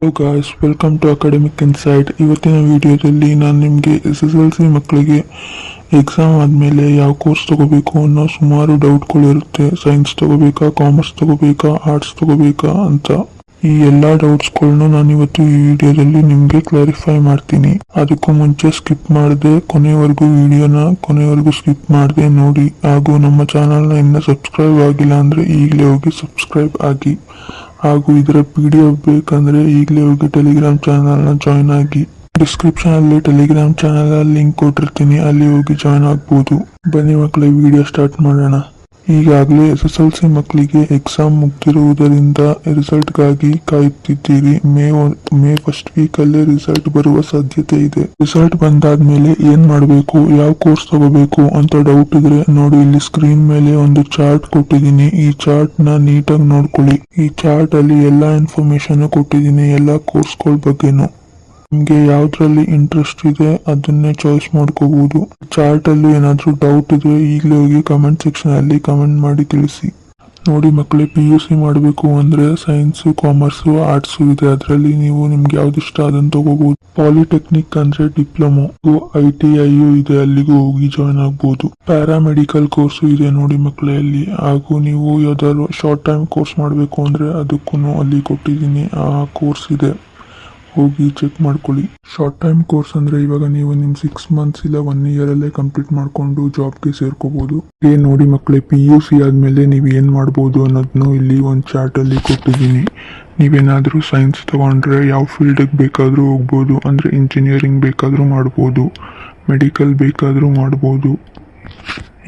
Hello guys, welcome to Academic Insight. ಇವತ್ತಿನ ವಿಡಿಯೋದಲ್ಲಿ ನಾನು ನಿಮಗೆ SSLC ಮಕ್ಕಳಿಗೆ ಎಕ್ಸಾಮ್ ಆದಮೇಲೆ ಯಾವ ಕೋರ್ಸ್ ತಗೋಬೇಕು ಅನ್ನೋ ಸುಮಾರು ಡೌಟ್ಗಳು ಇರುತ್ತೆ. ಸೈನ್ಸ್ ತಗೋಬೇಕಾ, ಕಾಮರ್ಸ್ ತಗೋಬೇಕಾ, ಆರ್ಟ್ಸ್ ತಗೋಬೇಕಾ ಅಂತ ಈ ಎಲ್ಲ ಡೌಟ್ಸ್ಗಳನ್ನು ನಾನು ಇವತ್ತು ಈ ವಿಡಿಯೋದಲ್ಲಿ ನಿಮಗೆ ಕ್ಲಾರಿಫೈ ಮಾಡ್ತೀನಿ. ಅದಕ್ಕೂ ಮುಂಚೆ ಸ್ಕಿಪ್ ಮಾಡದೆ ಕೊನೆವರೆಗೂ ಸ್ಕಿಪ್ ಮಾಡದೆ ನೋಡಿ. ಹಾಗೂ ನಮ್ಮ ಚಾನಲ್ನ ಇನ್ನೂ ಸಬ್ಸ್ಕ್ರೈಬ್ ಆಗಿಲ್ಲ ಅಂದರೆ ಈಗಲೇ ಹೋಗಿ ಸಬ್ಸ್ಕ್ರೈಬ್ ಆಗಿ. ಹಾಗೂ ಇದರ PDF ಬೇಕಂದ್ರೆ ಈಗಲೇ ಹೋಗಿ ಟೆಲಿಗ್ರಾಮ್ ಚಾನಲ್ನ ಜಾಯ್ನ್ ಆಗಿ. ಡಿಸ್ಕ್ರಿಪ್ಷನ್ ಅಲ್ಲಿ ಟೆಲಿಗ್ರಾಮ್ ಚಾನಲ್ ಲಿಂಕ್ ಕೊಟ್ಟಿರ್ತೀನಿ, ಅಲ್ಲಿ ಹೋಗಿ ಜಾಯ್ನ್ ಆಗ್ಬೋದು. ಬನ್ನಿ ಮಕ್ಕಳೇ, ವಿಡಿಯೋ ಸ್ಟಾರ್ಟ್ ಮಾಡೋಣ. ಈಗಾಗಲೇ SSLC ಮಕ್ಕಳಿಗೆ ಎಕ್ಸಾಮ್ ಮುಗ್ದಿರುವುದರಿಂದ ರಿಸಲ್ಟ್ಗಾಗಿ ಕಾಯುತ್ತಿದ್ದೀರಿ. ಮೇ ಫಸ್ಟ್ ವೀಕಲ್ಲಿ ರಿಸಲ್ಟ್ ಬರುವ ಸಾಧ್ಯತೆ ಇದೆ. ರಿಸಲ್ಟ್ ಬಂದಾದ್ಮೇಲೆ ಏನ್ ಮಾಡಬೇಕು, ಯಾವ ಕೋರ್ಸ್ ತಗೋಬೇಕು ಅಂತ ಡೌಟ್ ಇದ್ರೆ ನೋಡಿ, ಇಲ್ಲಿ ಸ್ಕ್ರೀನ್ ಮೇಲೆ ಒಂದು ಚಾರ್ಟ್ ಕೊಟ್ಟಿದ್ದೀನಿ. ಈ ಚಾರ್ಟ್ ನ ನೀಟಾಗಿ ನೋಡ್ಕೊಳ್ಳಿ. ಈ ಚಾರ್ಟ್ ಅಲ್ಲಿ ಎಲ್ಲಾ ಇನ್ಫಾರ್ಮೇಶನ್ ಕೊಟ್ಟಿದ್ದೀನಿ, ಎಲ್ಲಾ ಕೋರ್ಸ್ಗಳ ಬಗ್ಗೆನು. ನಿಮ್ಗೆ ಯಾವ್ದ್ರಲ್ಲಿ ಇಂಟ್ರೆಸ್ಟ್ ಇದೆ ಅದನ್ನೇ ಚಾಯ್ಸ್ ಮಾಡ್ಕೋಬಹುದು. ಚಾರ್ಟ್ ಅಲ್ಲಿ ಏನಾದ್ರೂ ಡೌಟ್ ಇದ್ರೆ ಈಗಲೇ ಹೋಗಿ ಕಮೆಂಟ್ ಸೆಕ್ಷನ್ ಅಲ್ಲಿ ಕಮೆಂಟ್ ಮಾಡಿ ತಿಳಿಸಿ. ನೋಡಿ ಮಕ್ಕಳೇ, PUC ಮಾಡಬೇಕು ಅಂದ್ರೆ ಸೈನ್ಸ್, ಕಾಮರ್ಸ್, ಆರ್ಟ್ಸ್ ಇದೆ. ಅದರಲ್ಲಿ ನೀವು ನಿಮ್ಗೆ ಯಾವ್ದು ಇಷ್ಟ ಅದನ್ನ ತಗೋಬಹುದು. ಪಾಲಿಟೆಕ್ನಿಕ್ ಅಂದ್ರೆ ಡಿಪ್ಲೊಮೊ, ITI ಇದೆ, ಅಲ್ಲಿಗೂ ಹೋಗಿ ಜಾಯ್ನ್ ಆಗ್ಬಹುದು. ಪ್ಯಾರಾಮೆಡಿಕಲ್ ಕೋರ್ಸ್ ಇದೆ ನೋಡಿ ಮಕ್ಕಳೇ ಅಲ್ಲಿ. ಹಾಗೂ ನೀವು ಯಾವ್ದಾದ್ರು ಶಾರ್ಟ್ ಟೈಮ್ ಕೋರ್ಸ್ ಮಾಡಬೇಕು ಅಂದ್ರೆ ಅದಕ್ಕೂ ಅಲ್ಲಿ ಕೊಟ್ಟಿದ್ದೀನಿ, ಆ ಕೋರ್ಸ್ ಇದೆ, ಹೋಗಿ ಚೆಕ್ ಮಾಡ್ಕೊಳ್ಳಿ. ಶಾರ್ಟ್ ಟೈಮ್ ಕೋರ್ಸ್ ಅಂದ್ರೆ ಇವಾಗ ನೀವು ನಿಮ್ 6 ಮಂತ್ಸ್ ಇಲ್ಲ 1 year ಅಲ್ಲೇ ಕಂಪ್ಲೀಟ್ ಮಾಡ್ಕೊಂಡು ಜಾಬ್ಗೆ ಸೇರ್ಕೋಬಹುದು. ನೋಡಿ ಮಕ್ಕಳೇ, PUC ಆದ್ಮೇಲೆ ನೀವು ಏನ್ ಮಾಡ್ಬೋದು ಅನ್ನೋದನ್ನು ಇಲ್ಲಿ ಒಂದು ಚಾರ್ಟ್ ಅಲ್ಲಿ ಕೊಟ್ಟಿದ್ದೀನಿ. ನೀವೇನಾದ್ರೂ ಸೈನ್ಸ್ ತಗೊಂಡ್ರೆ ಯಾವ ಫೀಲ್ಡ್ ಬೇಕಾದ್ರೂ ಹೋಗ್ಬೋದು. ಅಂದ್ರೆ ಇಂಜಿನಿಯರಿಂಗ್ ಬೇಕಾದ್ರೂ ಮಾಡ್ಬೋದು, ಮೆಡಿಕಲ್ ಬೇಕಾದ್ರೂ ಮಾಡ್ಬೋದು,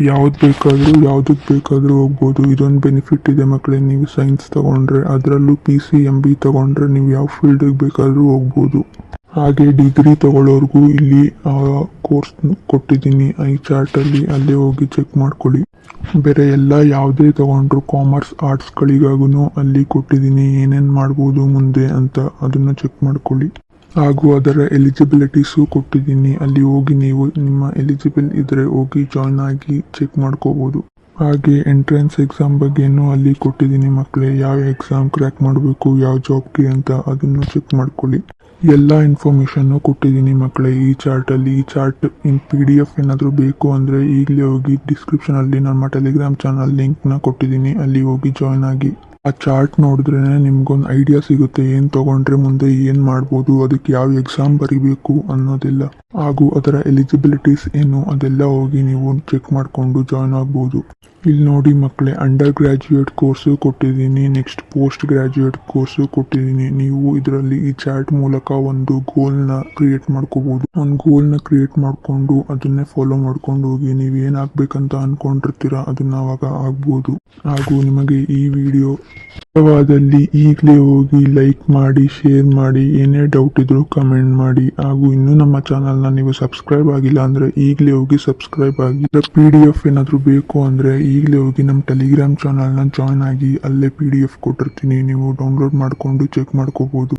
ಯಾವ್ದಕ್ ಬೇಕಾದ್ರೂ ಹೋಗ್ಬೋದು. ಇದೊಂದು ಬೆನಿಫಿಟ್ ಇದೆ ಮಕ್ಕಳೇ, ನೀವು ಸೈನ್ಸ್ ತಗೊಂಡ್ರೆ. ಅದರಲ್ಲೂ PCMB ತಗೊಂಡ್ರೆ ನೀವು ಯಾವ ಫೀಲ್ಡ್ ಬೇಕಾದ್ರೂ ಹೋಗ್ಬೋದು. ಹಾಗೆ ಡಿಗ್ರಿ ತಗೊಳ್ಳೋರ್ಗೂ ಇಲ್ಲಿ ಕೋರ್ಸ್ ಕೊಟ್ಟಿದ್ದೀನಿ ಈ ಚಾರ್ಟ್ ಅಲ್ಲಿ, ಅಲ್ಲೇ ಹೋಗಿ ಚೆಕ್ ಮಾಡ್ಕೊಳ್ಳಿ. ಬೇರೆ ಎಲ್ಲ ಯಾವುದೇ ತಗೊಂಡ್ರು ಕಾಮರ್ಸ್, ಆರ್ಟ್ಸ್ ಗಳಿಗಾಗೂ ಅಲ್ಲಿ ಕೊಟ್ಟಿದ್ದೀನಿ ಏನೇನ್ ಮಾಡ್ಬೋದು ಮುಂದೆ ಅಂತ, ಅದನ್ನ ಚೆಕ್ ಮಾಡ್ಕೊಳ್ಳಿ. ಹಾಗೂ ಅದರ ಎಲಿಜಿಬಿಲಿಟೀಸು ಕೊಟ್ಟಿದ್ದೀನಿ, ಅಲ್ಲಿ ಹೋಗಿ ನೀವು ನಿಮ್ಮ ಎಲಿಜಿಬಲ್ ಇದ್ರೆ ಹೋಗಿ ಜಾಯ್ನ್ ಆಗಿ ಚೆಕ್ ಮಾಡ್ಕೋಬಹುದು. ಹಾಗೆ ಎಂಟ್ರೆನ್ಸ್ ಎಕ್ಸಾಮ್ ಬಗ್ಗೆನೂ ಅಲ್ಲಿ ಕೊಟ್ಟಿದ್ದೀನಿ ಮಕ್ಕಳೇ, ಯಾವ ಎಕ್ಸಾಮ್ ಕ್ರ್ಯಾಕ್ ಮಾಡಬೇಕು, ಯಾವ ಜಾಬ್ಗೆ ಅಂತ ಅದನ್ನು ಚೆಕ್ ಮಾಡ್ಕೊಳ್ಳಿ. ಎಲ್ಲ ಇನ್ಫಾರ್ಮೇಶನ್ ಕೊಟ್ಟಿದ್ದೀನಿ ಮಕ್ಕಳೇ ಈ ಚಾರ್ಟ್ ಅಲ್ಲಿ. ಈ ಚಾರ್ಟ್ ಇನ್ PDF ಏನಾದರೂ ಬೇಕು ಅಂದ್ರೆ ಈಗಲೇ ಹೋಗಿ ಡಿಸ್ಕ್ರಿಪ್ಷನ್ ಅಲ್ಲಿ ನಮ್ಮ ಟೆಲಿಗ್ರಾಮ್ ಚಾನಲ್ ಲಿಂಕ್ ನ ಕೊಟ್ಟಿದ್ದೀನಿ, ಅಲ್ಲಿ ಹೋಗಿ ಜಾಯ್ನ್ ಆಗಿ. ಆ ಚಾರ್ಟ್ ನೋಡಿದ್ರೆ ನಿಮ್ಗೊಂದು ಐಡಿಯಾ ಸಿಗುತ್ತೆ, ಏನ್ ತಗೊಂಡ್ರೆ ಮುಂದೆ ಏನ್ ಮಾಡ್ಬೋದು, ಅದಕ್ಕೆ ಯಾವ ಎಕ್ಸಾಮ್ ಬರಿಬೇಕು ಅನ್ನೋದೆಲ್ಲ. ಹಾಗೂ ಅದರ ಎಲಿಜಿಬಿಲಿಟೀಸ್ ಏನು ಅದೆಲ್ಲ ಹೋಗಿ ನೀವು ಚೆಕ್ ಮಾಡ್ಕೊಂಡು ಜಾಯ್ನ್ ಆಗ್ಬೋದು. ಇಲ್ಲಿ ನೋಡಿ ಮಕ್ಕಳೇ, ಅಂಡರ್ ಗ್ರಾಜ್ಯುಯೇಟ್ ಕೋರ್ಸು ಕೊಟ್ಟಿದ್ದೀನಿ, ನೆಕ್ಸ್ಟ್ ಪೋಸ್ಟ್ ಗ್ರಾಜ್ಯುಯೇಟ್ ಕೋರ್ಸು ಕೊಟ್ಟಿದ್ದೀನಿ. ನೀವು ಇದರಲ್ಲಿ ಈ ಚಾರ್ಟ್ ಮೂಲಕ ಒಂದು ಗೋಲ್ನ ಕ್ರಿಯೇಟ್ ಮಾಡ್ಕೋಬಹುದು. ಒಂದು ಗೋಲ್ನ ಕ್ರಿಯೇಟ್ ಮಾಡ್ಕೊಂಡು ಅದನ್ನೇ ಫಾಲೋ ಮಾಡ್ಕೊಂಡು ಹೋಗಿ ನೀವು ಏನಾಗ್ಬೇಕಂತ ಅನ್ಕೊಂಡಿರ್ತೀರ ಅದನ್ನ ಅವಾಗ ಆಗ್ಬೋದು. ಹಾಗೂ ನಿಮಗೆ ಈ ವಿಡಿಯೋ ಇಷ್ಟವಾದಲ್ಲಿ ಈಗಲೇ ಹೋಗಿ ಲೈಕ್ ಮಾಡಿ, ಶೇರ್ ಮಾಡಿ, ಏನೇ ಡೌಟ್ ಇದ್ರೂ ಕಮೆಂಟ್ ಮಾಡಿ. ಹಾಗೂ ಇನ್ನೂ ನಮ್ಮ ಚಾನಲ್ನ ನೀವು ಸಬ್ಸ್ಕ್ರೈಬ್ ಆಗಿಲ್ಲ ಅಂದ್ರೆ ಈಗಲೇ ಹೋಗಿ ಸಬ್ಸ್ಕ್ರೈಬ್ ಆಗಿ. PDF ಏನಾದರೂ ಬೇಕು ಅಂದ್ರೆ ಈಗಲೇ ಹೋಗಿ ನಮ್ಮ ಟೆಲಿಗ್ರಾಮ್ ಚಾನಲ್ನ ಜಾಯ್ನ್ ಆಗಿ, ಅಲ್ಲೇ PDF ಕೊಟ್ಟಿರ್ತೀನಿ, ನೀವು ಡೌನ್ಲೋಡ್ ಮಾಡ್ಕೊಂಡು ಚೆಕ್ ಮಾಡ್ಕೋಬಹುದು.